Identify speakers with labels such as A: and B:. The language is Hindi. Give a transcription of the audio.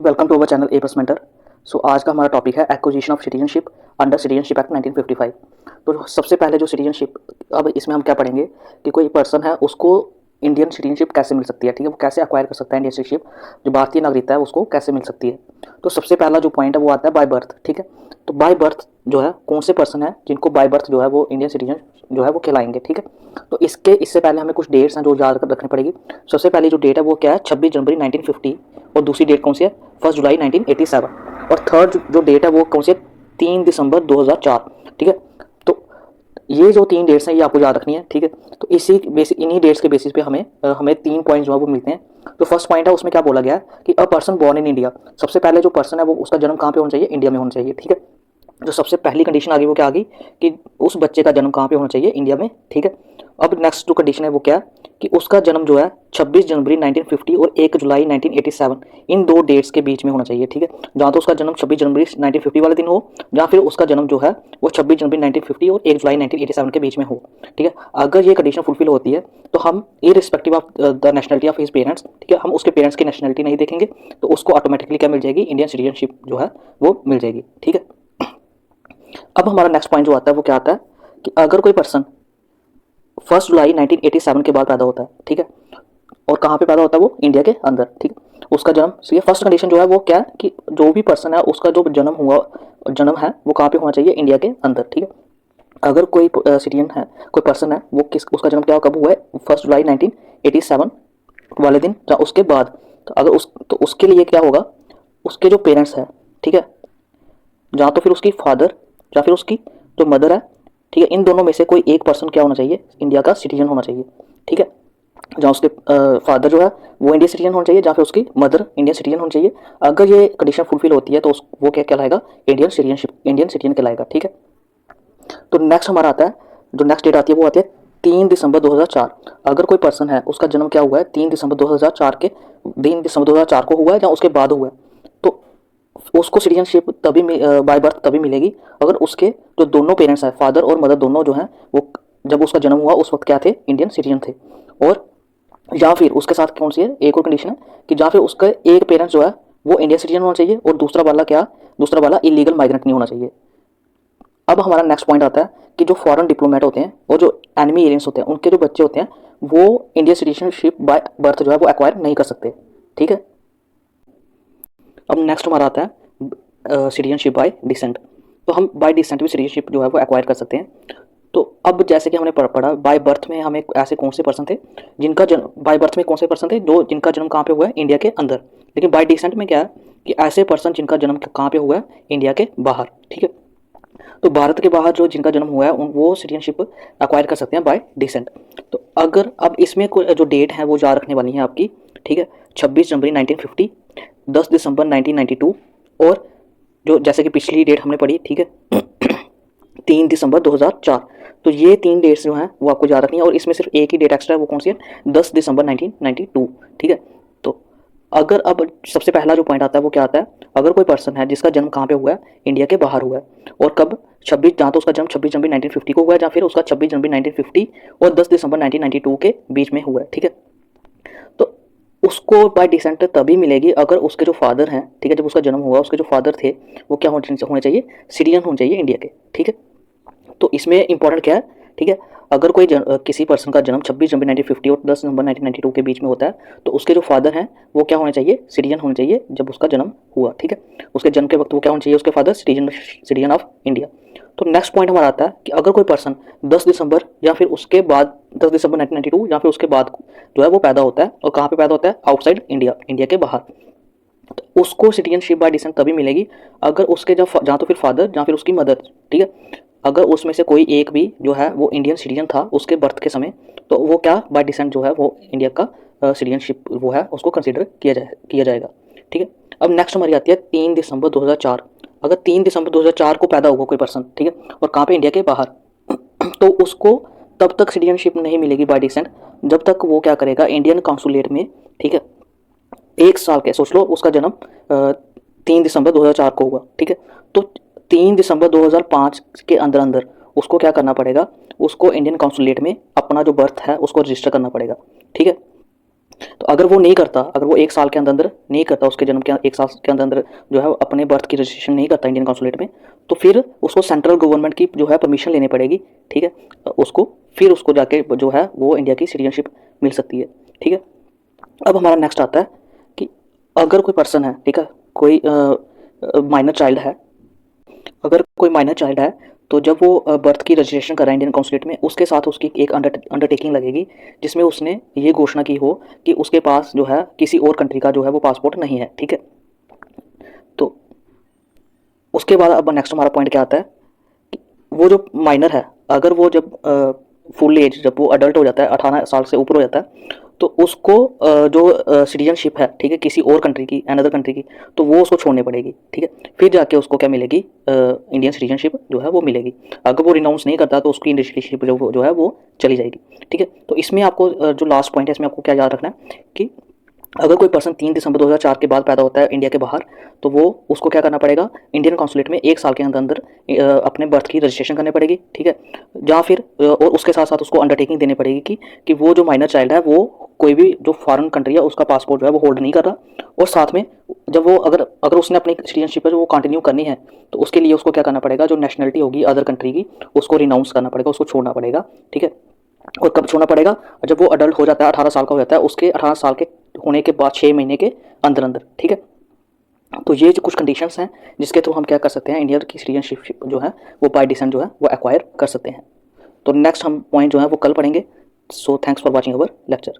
A: Welcome to our channel A plus mentor. So आज का हमारा टॉपिक है acquisition of citizenship under citizenship act 1955। तो सबसे पहले जो सिटीजनशिप, अब इसमें हम क्या पढ़ेंगे कि कोई पर्सन है उसको इंडियन सिटीजनशिप कैसे मिल सकती है, ठीक है, वो कैसे अक्वायर कर सकता है इंडियन सिटीजनशिप, जो भारतीय नागरिकता है उसको कैसे मिल सकती है। तो सबसे पहला जो पॉइंट है वो आता है बाय बर्थ, ठीक है। तो बाय बर्थ जो है कौन से पर्सन है जिनको बाय बर्थ जो है वो इंडियन सिटीजन जो है वो कहलाएंगे, ठीक है। तो इससे पहले हमें कुछ डेट्स हैं जो याद रखनी पड़ेगी। सबसे पहली जो डेट है वो क्या है, 26 जनवरी 1950, और दूसरी डेट कौन सी है, 1 जुलाई 1987, और थर्ड जो डेट है वो कौन सी है, 3 दिसंबर 2004, ठीक है। तो ये जो 3 डेट्स हैं ये आपको याद रखनी है, ठीक है। तो इन्हीं डेट्स के बेसिस पे हमें 3 पॉइंट जो है वो मिलते हैं। तो फर्स्ट पॉइंट है उसमें क्या बोला गया है कि a person born in India. सबसे पहले जो पर्सन है वो उसका जन्म कहाँ पे होना चाहिए, इंडिया में होना चाहिए, ठीक है। जो सबसे पहली कंडीशन आ गई वो क्या आ गई कि उस बच्चे का जन्म कहाँ पे होना चाहिए, इंडिया में, ठीक है। अब नेक्स्ट जो कंडीशन है वो क्या है कि उसका जन्म जो है 26 जनवरी 1950 और 1 जुलाई 1987, इन 2 डेट्स के बीच में होना चाहिए, ठीक है। जहाँ तो उसका जन्म 26 जनवरी 1950 वाले दिन हो, या फिर उसका जन्म जो है वो 26 जनवरी 1950 और 1 जुलाई 1987 के बीच में हो, ठीक है। अगर ये कंडीशन फुलफिल होती है तो हम irrespective of the nationality of his parents, ठीक है, हम उसके पेरेंट्स की नेशनलिटी नहीं देखेंगे, तो उसको ऑटोमेटिकली क्या मिल जाएगी, इंडियन सिटीजनशिप जो है वो मिल जाएगी, ठीक है। अब हमारा नेक्स्ट पॉइंट जो आता है वो क्या आता है कि अगर कोई पर्सन 1 जुलाई 1987 के बाद पैदा होता है, ठीक है, और कहाँ पे पैदा होता है वो इंडिया के अंदर, ठीक है, उसका जन्म, ये फर्स्ट कंडीशन जो है वो क्या है कि जो भी पर्सन है उसका जो जन्म है वो कहाँ पे होना चाहिए, इंडिया के अंदर, ठीक है। अगर कोई सिटीजन है, कोई पर्सन है, वो उसका जन्म क्या कब हुआ है, 1 जुलाई 1987 वाले दिन या उसके बाद, तो अगर तो उसके लिए क्या होगा, उसके जो पेरेंट्स हैं, ठीक है, जहाँ तो फिर उसकी फादर या फिर उसकी जो मदर है, ठीक है, इन दोनों में से कोई एक पर्सन क्या होना चाहिए, इंडिया का सिटीजन होना चाहिए, ठीक है। जहाँ उसके फादर जो है वो इंडियन सिटीजन होना चाहिए, जहाँ फिर उसकी मदर इंडियन सिटीजन होनी चाहिए। अगर ये कंडीशन फुलफिल होती है तो वो क्या कहलाएगा, इंडियन सिटीजन कहलाएगा, ठीक है। तो नेक्स्ट हमारा आता है, जो नेक्स्ट डेट आती है वो आती है 3 दिसंबर 2004। अगर कोई पर्सन है उसका जन्म क्या हुआ है, 3 दिसंबर 2004 को हुआ है या उसके बाद हुआ है, तो उसको सिटीजनशिप तभी बाय बर्थ तभी मिलेगी अगर उसके जो दोनों पेरेंट्स हैं, फादर और मदर दोनों जो हैं, वो जब उसका जन्म हुआ उस वक्त क्या थे, इंडियन सिटीजन थे। और या फिर उसके साथ कौन सी है, एक और कंडीशन है कि या फिर उसका एक पेरेंट्स जो है वो इंडियन सिटीजन होना चाहिए और दूसरा वाला इलीगल माइग्रेंट नहीं होना चाहिए। अब हमारा नेक्स्ट पॉइंट आता है कि जो फॉरेन डिप्लोमेट होते हैं और जो एनिमी एलियंस होते हैं उनके जो बच्चे होते हैं वो इंडियन सिटीजनशिप बाय बर्थ जो है वो एक्वायर नहीं कर सकते, ठीक है। अब नेक्स्ट हमारा आता है सिटीजनशिप बाय डिसेंट। तो हम बाय डिसेंट भी सिटीजनशिप जो है वो एक्वायर कर सकते हैं। तो अब जैसे कि हमने पढ़ा बाय बर्थ में हमें ऐसे कौन से पर्सन थे जिनका जन्म, बाय बर्थ में कौन से पर्सन थे जो जिनका जन्म कहाँ पे हुआ है, इंडिया के अंदर। लेकिन बाय डिसेंट में क्या है कि ऐसे पर्सन जिनका जन्म कहाँ पे हुआ है, इंडिया के बाहर, ठीक है। तो भारत के बाहर जो जिनका जन्म हुआ है वो सिटीजनशिप एक्वायर कर सकते हैं बाय डिसेंट। तो अगर अब इसमें जो डेट है वो याद रखने वाली है आपकी, ठीक है, 26 जनवरी 1950, 10 दिसंबर 1992, और जो जैसे कि पिछली डेट हमने पढ़ी, ठीक है, 3 दिसंबर 2004। तो ये 3 डेट्स जो हैं वो आपको याद रखनी है, और इसमें सिर्फ एक ही डेट एक्स्ट्रा है, वो कौन सी है, 10 दिसंबर 1992, ठीक है। तो अगर अब सबसे पहला जो पॉइंट आता है वो क्या आता है, अगर कोई पर्सन है जिसका जन्म कहाँ पे हुआ है, इंडिया के बाहर हुआ है, और कब, 26, जहाँ तो उसका जन्म 26 जनवरी 1950 को हुआ है, या फिर उसका 26 जनवरी 1950 और 10 दिसंबर 1992 के बीच में हुआ है, ठीक है। तो उसको बाय डिसेंट तभी मिलेगी अगर उसके जो फादर हैं, ठीक है, जब उसका जन्म हुआ उसके जो फादर थे वो क्या होने चाहिए, सिटीजन होने चाहिए इंडिया के, ठीक है। तो इसमें इंपॉर्टेंट क्या है, ठीक है, अगर कोई किसी पर्सन का जन्म 26 जनवरी 1950 और 10 नवंबर 1992 के बीच में होता है तो उसके जो फादर हैं वो क्या होने चाहिए, सिटीजन होने चाहिए जब उसका जन्म हुआ, ठीक है। उसके जन्म के वक्त वो क्या होना चाहिए, उसके फादर सिटीजन ऑफ इंडिया। तो नेक्स्ट पॉइंट हमारा आता है कि अगर कोई पर्सन 10 दिसंबर या फिर उसके बाद 10 दिसंबर 1992 या फिर उसके बाद जो है वो पैदा होता है, और कहाँ पे पैदा होता है, आउटसाइड इंडिया, इंडिया के बाहर, तो उसको सिटीजनशिप बाय डिसेंट तभी मिलेगी अगर उसके जब जहाँ तो फिर फादर जहाँ फिर उसकी मदर, ठीक है, अगर उसमें से कोई एक भी जो है वो इंडियन सिटीजन था उसके बर्थ के समय, तो वो क्या बाय डिसेंट जो है वो इंडिया का सिटीजनशिप वो है उसको कंसिडर किया जाएगा, ठीक है। अब नेक्स्ट हमारी आती है 3 दिसंबर 2004। अगर 3 दिसंबर 2004 को पैदा होगा कोई पर्सन, ठीक है, और कहाँ पे, इंडिया के बाहर, तो उसको तब तक सिटीजनशिप नहीं मिलेगी बाय डिसेंट जब तक वो क्या करेगा, इंडियन काउंसुलेट में, ठीक है, 1 साल के, सोच लो उसका जन्म 3 दिसंबर 2004 को हुआ, ठीक है, तो 3 दिसंबर 2005 के अंदर अंदर उसको क्या करना पड़ेगा, उसको इंडियन काउंसुलेट में अपना जो बर्थ है उसको रजिस्टर करना पड़ेगा, ठीक है। तो अगर वो नहीं करता, अगर वो 1 साल के अंदर अंदर नहीं करता, उसके जन्म के 1 साल के अंदर अंदर जो है अपने बर्थ की रजिस्ट्रेशन नहीं करता इंडियन कॉन्सुलेट में, तो फिर उसको सेंट्रल गवर्नमेंट की जो है परमिशन लेनी पड़ेगी, ठीक है। उसको फिर उसको जाके जो है वो इंडिया की सिटीजनशिप मिल सकती है, ठीक है। अब हमारा नेक्स्ट आता है कि अगर कोई पर्सन है, ठीक है, कोई माइनर चाइल्ड है, अगर कोई माइनर चाइल्ड है, तो जब वो बर्थ की रजिस्ट्रेशन कराए इंडियन कॉन्सुलेट में, उसके साथ उसकी एक अंडरटेकिंग लगेगी जिसमें उसने ये घोषणा की हो कि उसके पास जो है किसी और कंट्री का जो है वो पासपोर्ट नहीं है, ठीक है। तो उसके बाद अब नेक्स्ट हमारा पॉइंट क्या आता है कि वो जो माइनर है, अगर वो जब फुल एज, जब वो अडल्ट हो जाता है, 18 साल से ऊपर हो जाता है, तो उसको जो सिटीजनशिप है, ठीक है, किसी और कंट्री की, अनदर कंट्री की, तो वो उसको छोड़नी पड़ेगी, ठीक है। फिर जाके उसको क्या मिलेगी, इंडियन सिटीजनशिप जो है वो मिलेगी। अगर वो रिनाउंस नहीं करता तो उसकी इंडियन सिटीजनशिप जो है वो चली जाएगी, ठीक है। तो इसमें आपको जो लास्ट पॉइंट है इसमें आपको क्या याद रखना है कि अगर कोई पर्सन 3 दिसंबर 2004 के बाद पैदा होता है इंडिया के बाहर, तो वो उसको क्या करना पड़ेगा, इंडियन कॉन्सुलेट में 1 साल के अंदर अंदर अपने बर्थ की रजिस्ट्रेशन करनी पड़ेगी, ठीक है। या फिर और उसके साथ साथ उसको अंडरटेकिंग देनी पड़ेगी कि वो जो माइनर चाइल्ड है वो कोई भी जो फॉरेन कंट्री है उसका पासपोर्ट जो है वो होल्ड नहीं कर रहा। और साथ में जब वो अगर अगर उसने अपनी सिटीजनशिप है जो वो कंटिन्यू करनी है, तो उसके लिए उसको क्या करना पड़ेगा, जो नेशनलिटी होगी अदर कंट्री की, उसको रिनाउंस करना पड़ेगा, उसको छोड़ना पड़ेगा, ठीक है। और कब छोड़ना पड़ेगा, जब वो अडल्ट हो जाता है, 18 साल का हो जाता है, उसके 18 साल के होने के बाद 6 महीने के अंदर अंदर, ठीक है। तो ये जो कुछ कंडीशंस हैं जिसके थ्रू हम क्या कर सकते हैं, इंडिया की सिटीजनशिप जो है वो बाय डिसेंट जो है वो एक्वायर कर सकते हैं। तो नेक्स्ट हम पॉइंट जो है वो कल पढ़ेंगे। So thanks for watching our lecture.